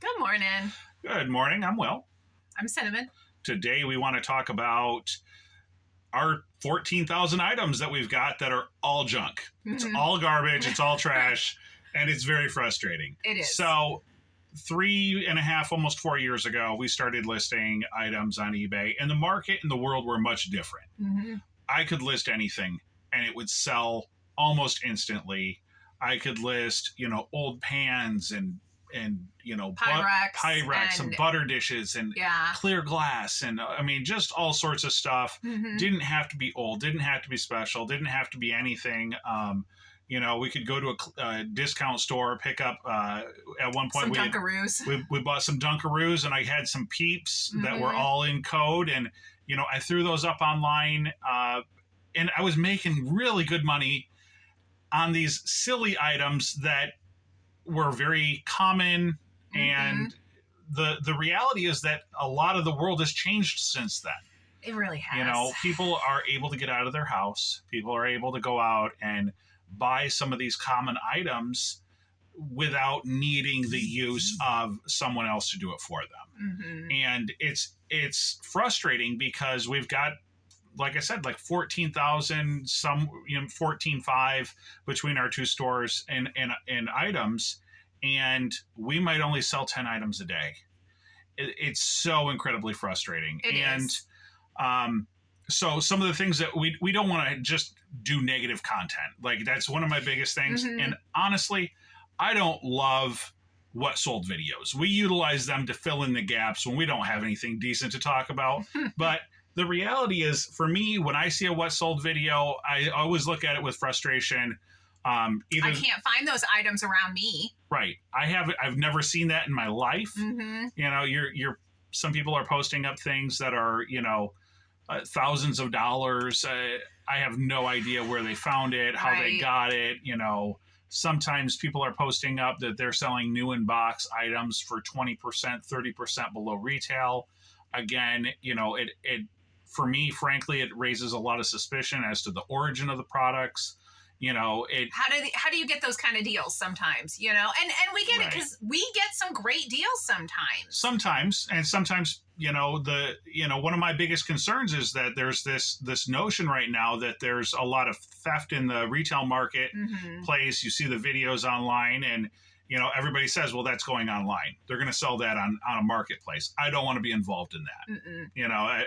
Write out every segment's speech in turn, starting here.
Good morning. Good morning. I'm Will. I'm Cinnamon. Today we want to talk about our 14,000 items that we've got that are all junk. It's all garbage. It's all trash. And it's very frustrating. It is. So 3.5, almost 4 years ago, we started listing items on eBay, and the market and the world were much different. I could list anything and it would sell almost instantly. I could list, old pans and Pyrex and butter dishes and clear glass and just all sorts of stuff. Didn't have to be old, didn't have to be special, didn't have to be anything. We could go to a discount store, pick up at one point some Dunkaroos. We bought some Dunkaroos, and I had some Peeps that were all in code, and I threw those up online, and I was making really good money on these silly items that were very common. And the reality is that a lot of the world has changed since then. It really has. People are able to get out of their house. People are able to go out and buy some of these common items without needing the use of someone else to do it for them. And it's frustrating because we've got, like I said, like 14,000, some 14.5 between our two stores and items, and we might only sell 10 items a day. It's so incredibly frustrating. It is. So some of the things that we don't want to just do negative content. Like, that's one of my biggest things. And honestly, I don't love what sold videos. We utilize them to fill in the gaps when we don't have anything decent to talk about. But the reality is, for me, when I see a what sold video, I always look at it with frustration. I can't find those items around me. Right. I've never seen that in my life. Some people are posting up things that are, thousands of dollars. I have no idea where they found it, how they got it. Sometimes people are posting up that they're selling new in box items for 20%, 30% below retail. Again, it for me, frankly, it raises a lot of suspicion as to the origin of the products. How do you get those kind of deals sometimes, and we get it because we get some great deals sometimes. Sometimes, one of my biggest concerns is that there's this notion right now that there's a lot of theft in the retail market place. You see the videos online and, everybody says, well, that's going online. They're going to sell that on a marketplace. I don't want to be involved in that.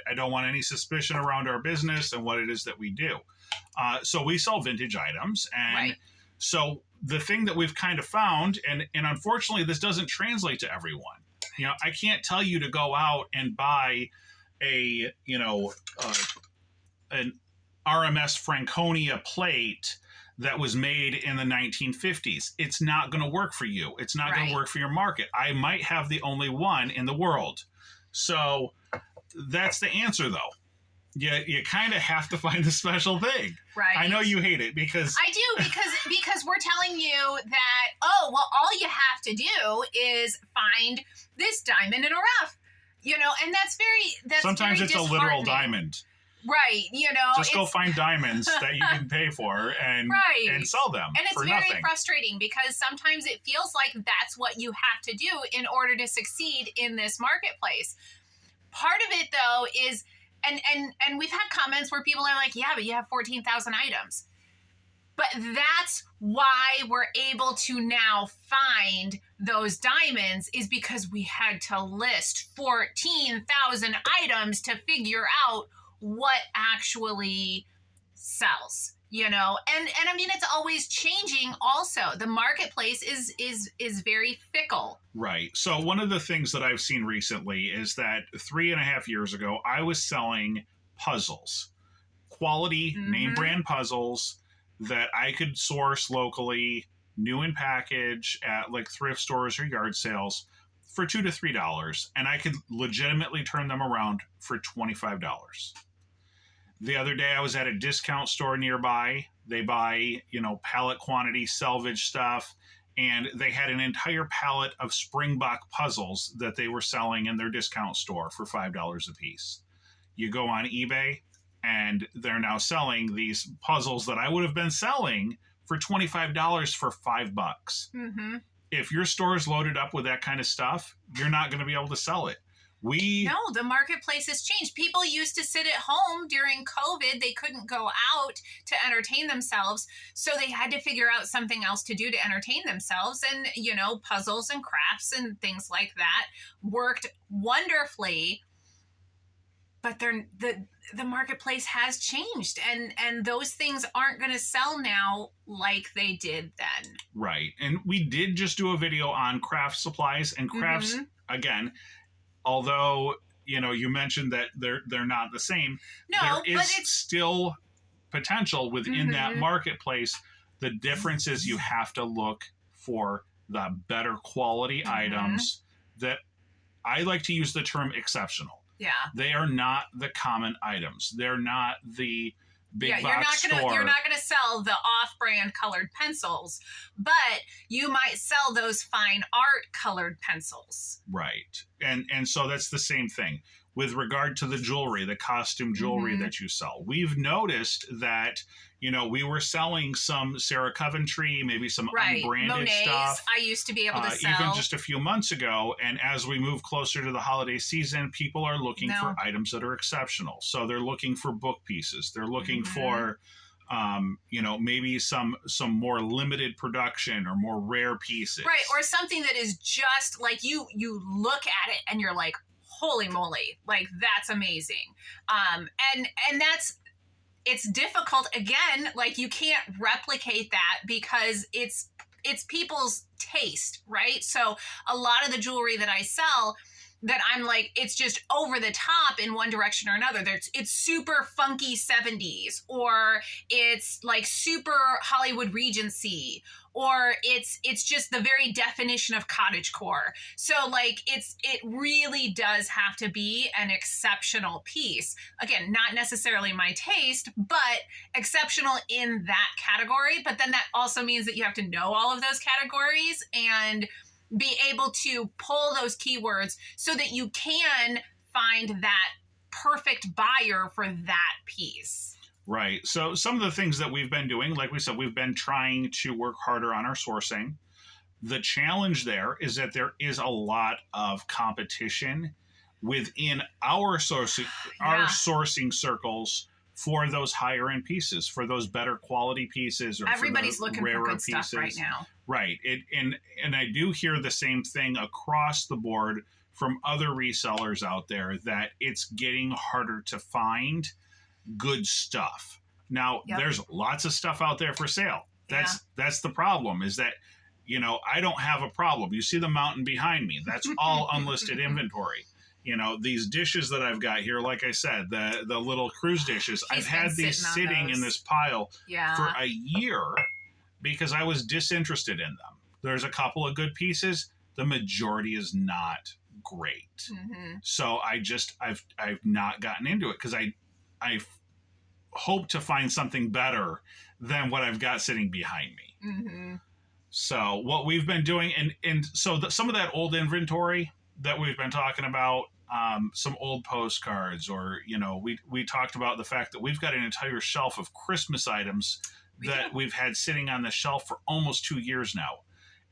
I don't want any suspicion around our business and what it is that we do. So we sell vintage items. And so the thing that we've kind of found, and unfortunately this doesn't translate to everyone. I can't tell you to go out and buy an RMS Franconia plate that was made in the 1950s. It's not going to work for you. It's not going to work for your market. I might have the only one in the world. So that's the answer, though. You kind of have to find the special thing. Right. I know you hate it because... I do, because we're telling you that, all you have to do is find this diamond in a rough. And that's sometimes very it's a literal diamond. Right. Just go find diamonds that you can pay for and sell them and it's for very nothing. Frustrating because sometimes it feels like that's what you have to do in order to succeed in this marketplace. Part of it, though, is... And we've had comments where people are like, yeah, but you have 14,000 items. But that's why we're able to now find those diamonds, is because we had to list 14,000 items to figure out what actually sells, And I mean, it's always changing also. The marketplace is very fickle. Right. So one of the things that I've seen recently is that 3.5 years ago, I was selling puzzles, quality name brand puzzles that I could source locally, new in package at like thrift stores or yard sales for $2 to $3. And I could legitimately turn them around for $25. The other day I was at a discount store nearby. They buy, pallet quantity salvage stuff. And they had an entire pallet of Springbok puzzles that they were selling in their discount store for $5 a piece. You go on eBay, and they're now selling these puzzles that I would have been selling for $25 for $5. if your store is loaded up with that kind of stuff, you're not going to be able to sell it. No, the marketplace has changed. People used to sit at home during COVID. They couldn't go out to entertain themselves. So they had to figure out something else to do to entertain themselves. And, you know, puzzles and crafts and things like that worked wonderfully. But the marketplace has changed, and those things aren't going to sell now like they did then. Right. And we did just do a video on craft supplies and crafts again. Although, you know, you mentioned that they're not the same. No, there is but it's still potential within that marketplace. The difference is you have to look for the better quality items that I like to use the term exceptional. Yeah. They are not the common items. They're not the big box store. You're not gonna sell the off-brand colored pencils, but you might sell those fine art colored pencils. Right. And so that's the same thing with regard to the jewelry, the costume jewelry that you sell. We've noticed that, you know, we were selling some Sarah Coventry, maybe some unbranded Monet's, stuff. I used to be able to sell. Even just a few months ago. And as we move closer to the holiday season, people are looking for items that are exceptional. So they're looking for book pieces. They're looking for, you know, maybe some more limited production or more rare pieces. Right. Or something that is just like you look at it and you're like, holy moly, like that's amazing. And that's, it's difficult again, like you can't replicate that because it's people's taste, right? So a lot of the jewelry that I sell that I'm like, it's just over the top in one direction or another. It's super funky 70s, or it's like super Hollywood Regency, or it's just the very definition of cottagecore. So like it really does have to be an exceptional piece. Again, not necessarily my taste, but exceptional in that category. But then that also means that you have to know all of those categories and be able to pull those keywords so that you can find that perfect buyer for that piece. Right. So some of the things that we've been doing, like we said, we've been trying to work harder on our sourcing. The challenge there is that there is a lot of competition within our sourcing circles for those higher end pieces, for those better quality pieces, or everybody's for the looking rarer for good pieces stuff right now. Right. And I do hear the same thing across the board from other resellers out there, that it's getting harder to find good stuff. Now, there's lots of stuff out there for sale. That's the problem, is that, you know, I don't have a problem. You see the mountain behind me. That's all unlisted inventory. You know, these dishes that I've got here, like I said, the little cruise dishes, I've had these sitting in this pile for a year because I was disinterested in them. There's a couple of good pieces. The majority is not great. So I've not gotten into it because I hope to find something better than what I've got sitting behind me. So what we've been doing, and so some of that old inventory that we've been talking about, some old postcards, or, you know, we talked about the fact that we've got an entire shelf of Christmas items that we've had sitting on the shelf for almost 2 years now.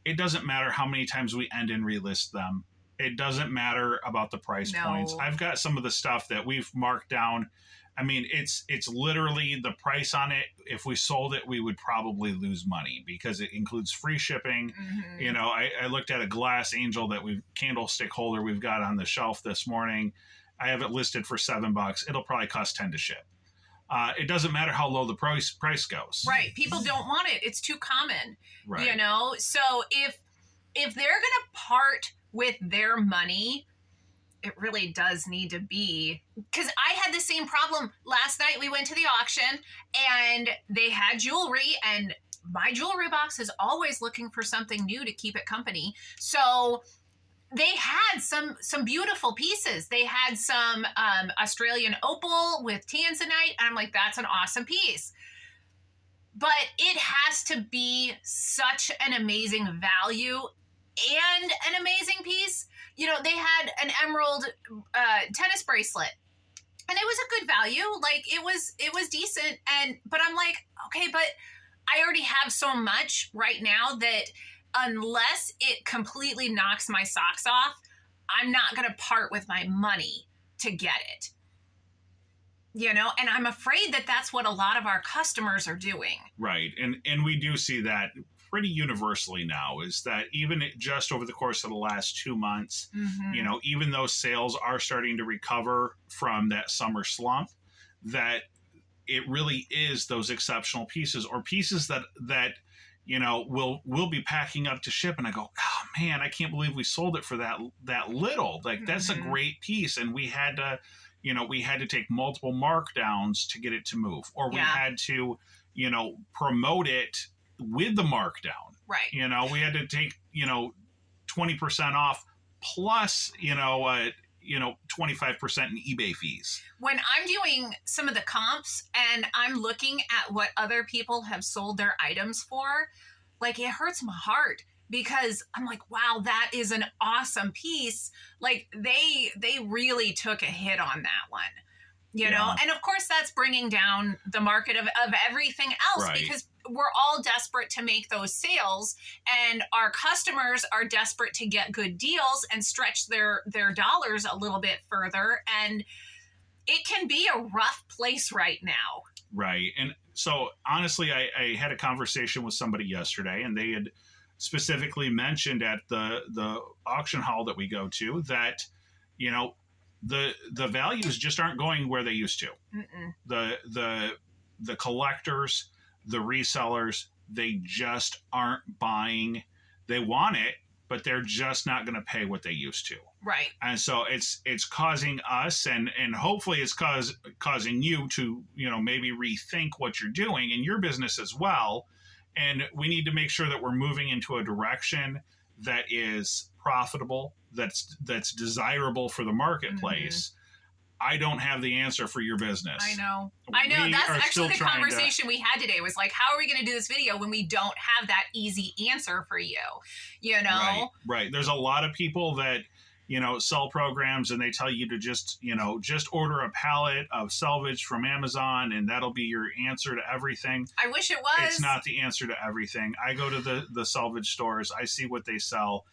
It doesn't matter how many times we end and relist them. It doesn't matter about the price points. I've got some of the stuff that we've marked down. I mean, it's literally the price on it. If we sold it, we would probably lose money because it includes free shipping. You know, I looked at a glass angel candlestick holder we've got on the shelf this morning. I have it listed for $7. It'll probably cost 10 to ship. It doesn't matter how low the price goes. Right. People don't want it. It's too common. Right. You know, so if they're going to part with their money, it really does need to be, because I had the same problem last night. We went to the auction and they had jewelry, and my jewelry box is always looking for something new to keep it company. So they had some beautiful pieces. They had some Australian opal with tanzanite. And I'm like, that's an awesome piece. But it has to be such an amazing value and an amazing piece. You know, they had an emerald tennis bracelet, and it was a good value. Like it was decent. But I'm like, okay, but I already have so much right now that unless it completely knocks my socks off, I'm not going to part with my money to get it. You know, and I'm afraid that that's what a lot of our customers are doing. Right. And we do see that pretty universally now, is that even just over the course of the last 2 months, you know, even though sales are starting to recover from that summer slump, that it really is those exceptional pieces, or pieces that you know we'll be packing up to ship, and I go, oh man, I can't believe we sold it for that little. Like, that's a great piece, and we had to take multiple markdowns to get it to move, or we had to, you know, promote it with the markdown. Right. You know, we had to take, you know, 20% off plus, 25% in eBay fees. When I'm doing some of the comps and I'm looking at what other people have sold their items for, like, it hurts my heart, because I'm like, wow, that is an awesome piece. Like, they really took a hit on that one. You know, and of course that's bringing down the market of everything else, because we're all desperate to make those sales, and our customers are desperate to get good deals and stretch their dollars a little bit further. And it can be a rough place right now. Right. And so honestly, I had a conversation with somebody yesterday, and they had specifically mentioned at the auction hall that we go to that, you know, the values just aren't going where they used to. The collectors, the resellers, they just aren't buying. They want it, but they're just not going to pay what they used to. Right. And so it's causing us, and hopefully it's causing you to, you know, maybe rethink what you're doing in your business as well. And we need to make sure that we're moving into a direction that is profitable, that's desirable for the marketplace. I don't have the answer for your business. I know. That's actually the conversation we had today, was like, how are we going to do this video when we don't have that easy answer for you? You know? Right. There's a lot of people that, you know, sell programs, and they tell you to just order a pallet of salvage from Amazon, and that'll be your answer to everything. I wish it was. It's not the answer to everything. I go to the salvage stores. I see what they sell.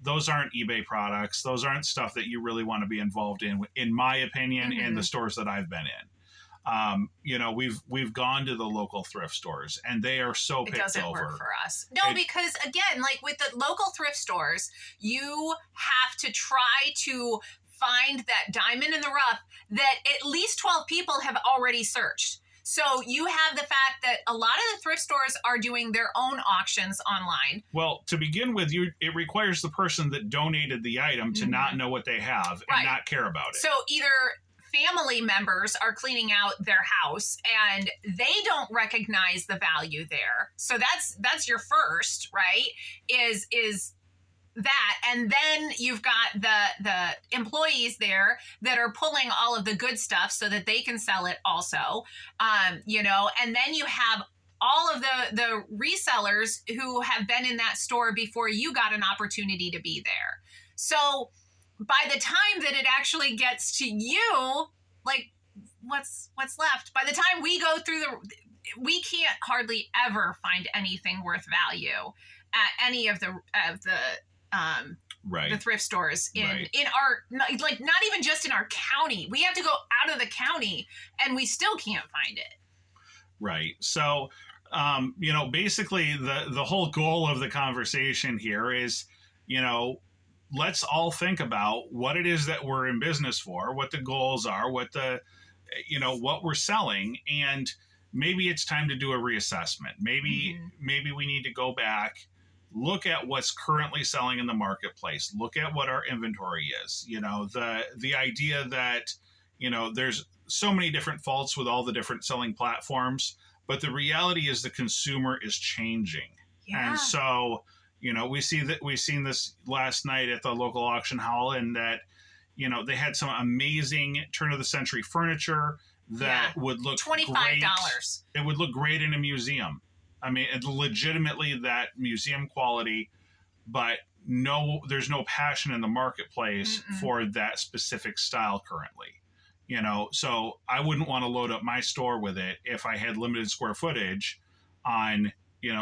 Those aren't eBay products. Those aren't stuff that you really want to be involved in my opinion, in the stores that I've been in. You know, we've gone to the local thrift stores, and they are so picked over. It doesn't work for us. No, because again, like with the local thrift stores, you have to try to find that diamond in the rough that at least 12 people have already searched. So you have the fact that a lot of the thrift stores are doing their own auctions online. Well, to begin with, it requires the person that donated the item to not know what they have and not care about it. So either family members are cleaning out their house and they don't recognize the value there. So that's your first, right? Is that, and then you've got the employees there that are pulling all of the good stuff so that they can sell it also, you know, and then you have all of the resellers who have been in that store before you got an opportunity to be there. So by the time that it actually gets to you, like, what's left? By the time we go through we can't hardly ever find anything worth value at any of the thrift stores in our, like, not even just in our county. We have to go out of the county and we still can't find it. Right. So, you know, basically the whole goal of the conversation here is, you know, let's all think about what it is that we're in business for, what the goals are, what we're selling. And maybe it's time to do a reassessment. Maybe we need to go back, look at what's currently selling in the marketplace, look at what our inventory is. You know, the idea that, you know, there's so many different faults with all the different selling platforms, but the reality is the consumer is changing. Yeah. And so, you know, we've seen this last night at the local auction hall, and that, you know, they had some amazing turn of the century furniture that would look $25. Great. It would look great in a museum. I mean, it's legitimately that museum quality, but there's no passion in the marketplace for that specific style currently. You know, so I wouldn't want to load up my store with it if I had limited square footage on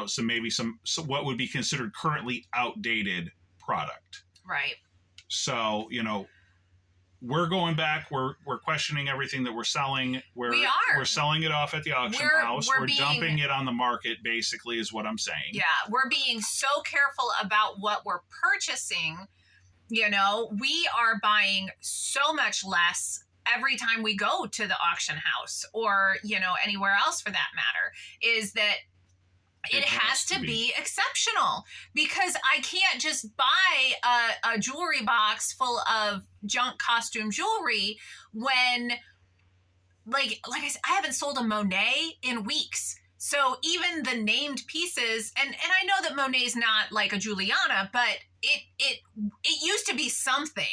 some what would be considered currently outdated product. Right. So, we're going back. We're questioning everything that we're selling. We are. We're selling it off at the auction house. We're dumping it on the market, basically, is what I'm saying. Yeah, we're being so careful about what we're purchasing. We are buying so much less every time we go to the auction house or, anywhere else for that matter, is that it has to be exceptional, because I can't just buy a jewelry box full of junk costume jewelry when, like I said, I haven't sold a Monet in weeks. So even the named pieces, and I know that Monet's not like a Juliana, but it used to be something.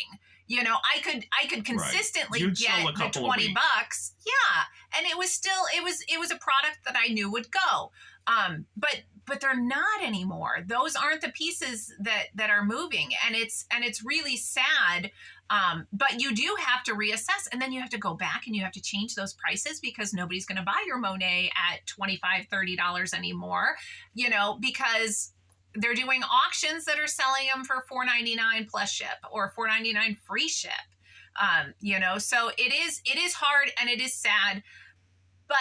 I could consistently get the $20. Yeah. And it was a product that I knew would go. But they're not anymore. Those aren't the pieces that are moving. And it's really sad. But you do have to reassess, and then you have to go back and you have to change those prices, because nobody's going to buy your Monet at $25, $30 anymore, because they're doing auctions that are selling them for $4.99 plus ship or $4.99 free ship. So it is hard and it is sad, but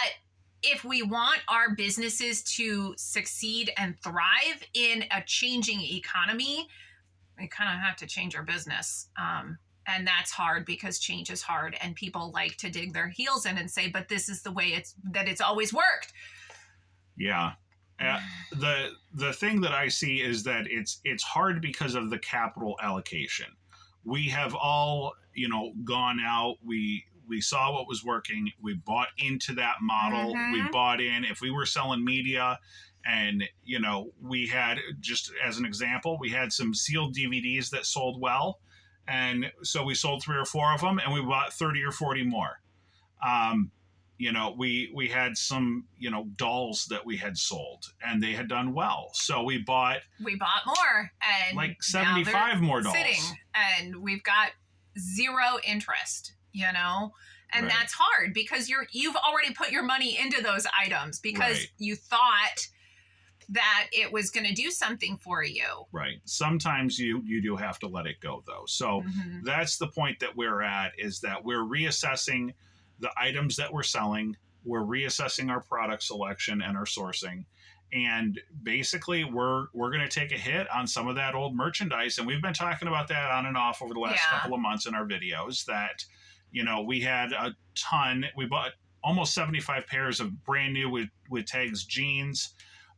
if we want our businesses to succeed and thrive in a changing economy, we kind of have to change our business. And that's hard, because change is hard, and people like to dig their heels in and say, but this is the way it's always worked. Yeah. The thing that I see is that it's hard because of the capital allocation. We have all, gone out, we saw what was working. We bought into that model. Mm-hmm. We bought in. If we were selling media and, we had, just as an example, we had some sealed DVDs that sold well. And so we sold 3 or 4 of them, and we bought 30 or 40 more. We had some, dolls that we had sold, and they had done well. So we bought more, and like 75 more dolls. Sitting, and we've got zero interest, and right. That's hard, because you've already put your money into those items because right. you thought that it was going to do something for you. Right. Sometimes you do have to let it go, though. So Mm-hmm. That's the point that we're at, is that we're reassessing the items that we're selling. We're reassessing our product selection and our sourcing. And basically, we're going to take a hit on some of that old merchandise. And we've been talking about that on and off over the last couple of months in our videos, that, we had a ton. We bought almost 75 pairs of brand new with tags jeans.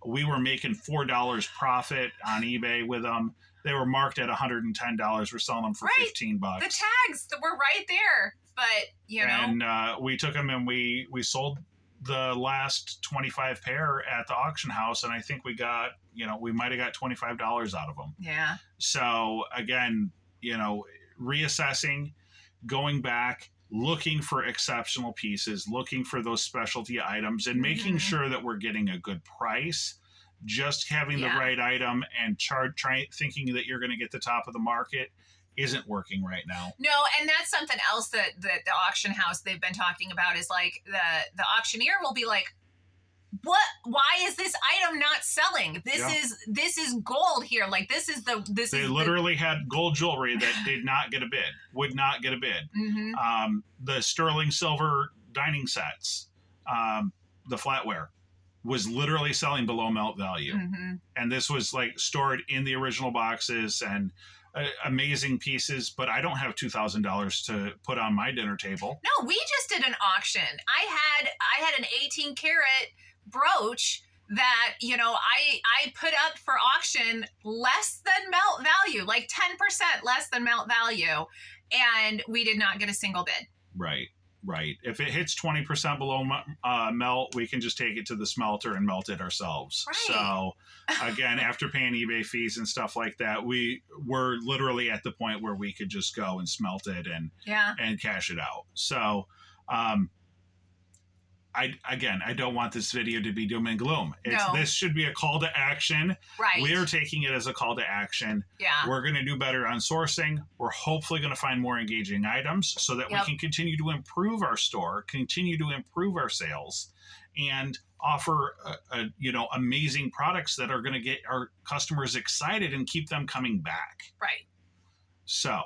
We were making $4 profit on eBay with them. They were marked at $110. We're selling them for $15. The tags were right there, but And we took them and we sold the last 25 pair at the auction house, and I think we got, we might have got $25 out of them. Yeah. So again, reassessing, going back, looking for exceptional pieces, looking for those specialty items, and making Mm-hmm. sure that we're getting a good price. Just having the right item and thinking that you're going to get the top of the market isn't working right now. No, and that's something else that the auction house they've been talking about, is like the auctioneer will be like, what? Why is this item not selling? This is gold here. Like they literally had gold jewelry that did not get a bid, would not get a bid. Mm-hmm. The sterling silver dining sets, the flatware, was literally selling below melt value. Mm-hmm. And this was like stored in the original boxes and amazing pieces, but I don't have $2,000 to put on my dinner table. No, we just did an auction. I had an 18 karat brooch that, I put up for auction less than melt value, like 10% less than melt value. And we did not get a single bid. Right. If it hits 20% below melt, we can just take it to the smelter and melt it ourselves. Right. So again, after paying eBay fees and stuff like that, we were literally at the point where we could just go and smelt it and cash it out. So, I don't want this video to be doom and gloom. This should be a call to action. Right. We're taking it as a call to action. Yeah. We're going to do better on sourcing. We're hopefully going to find more engaging items so that we can continue to improve our store, continue to improve our sales, and offer amazing products that are going to get our customers excited and keep them coming back. Right. So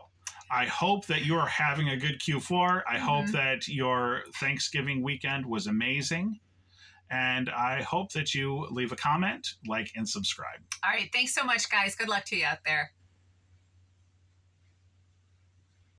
I hope that you are having a good Q4. I hope that your Thanksgiving weekend was amazing. And I hope that you leave a comment, like, and subscribe. All right. Thanks so much, guys. Good luck to you out there.